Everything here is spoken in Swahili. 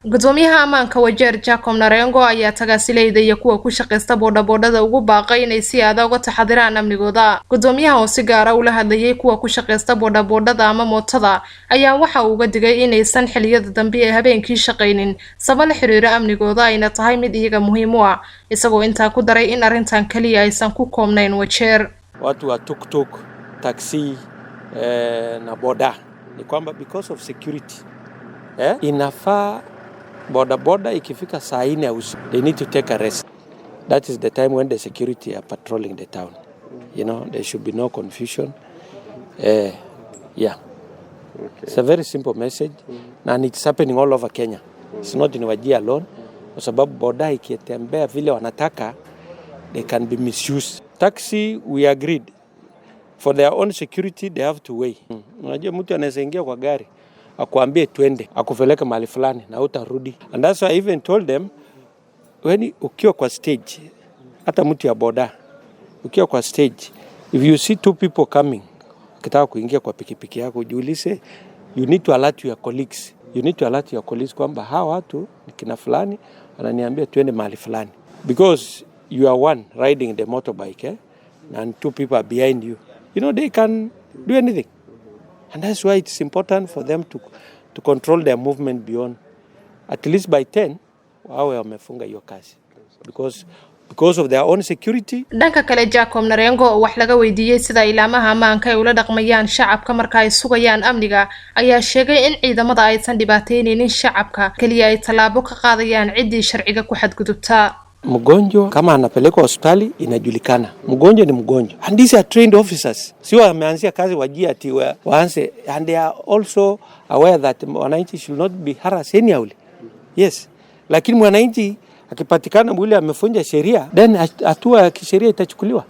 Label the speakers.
Speaker 1: Gudoomiyaha ammaanka Wajeer Jacob Narengo ayaa tagaasilayda iyo kuwa ku shaqeysta boodada ugu baaqay inay si adag uga taxadiraan amnigooda. Gudoomiyaha oo si gaar ah ula hadlayay kuwa ku shaqeysta boodada ama mootada ayaa waxa uu uga digay inaysan xilliyada dambe ee habeenkii shaqeynin sabab la xiriira amnigooda ayna tahay mid iyaga muhiim u ah, isagoo intaa ku daray in arrintan kaliya aysan ku koobnayn Wajeer.
Speaker 2: Watu wa tuk-tuk, taxi na boda ni kwamba because of security inafaa boda ikifika saa 4 ya usiku, they need to take a rest. That is the time when the security are patrolling the town. You know, there should be no confusion. Yeah. Okay. It's a very simple message and it's happening all over Kenya. It's not in Wajeer alone. Kwa sababu boda ikitembea vile wanataka, they can be misused. Taxi, we agreed. For their own security, they have to weigh. Unajua mtu anaweza ingia kwa gari akuambie twende akupeleke mahali fulani na utarudi. And that's why I even told them when ukiwa kwa stage, hata mtu ya boda ukiwa kwa stage, if you see 2 people coming ukitaka kuingia kwa pikipiki yako, jiulize, you need to alert your colleagues. You need to alert your colleagues kwamba hawa watu ni kina fulani wananiambia twende mahali fulani, because you are one riding the motorbike and 2 people are behind you. You know, they can do anything. And that's why it's important for them to control their movement beyond. At least by 10, wawe wamefunga hiyo kazi. Because of their own security.
Speaker 1: Dhanka kale Jacob Narengo wax laga weydiiyay sida ilaamaha ammaanka ay ula dhaqmayaan shacabka marka ay sugayaan amniga ayaa sheegay in ciidamada aysan dhibaateynin shacabka kaliya ay talaabo ka qaadayaan cidii sharciga ku xadgudubta.
Speaker 2: Mgonjwa kama anapelekwa hospitali inajulikana. Mgonjwa ni mgonjwa. And these are trained officers. Sio wameanzia kazi Wajeer ati waanze, and they are also aware that wananchi should not be harassed anyhow. Yes. Lakini mwananchi akipatikana mwili amefunja sheria, then hatua ya kisheria itachukuliwa.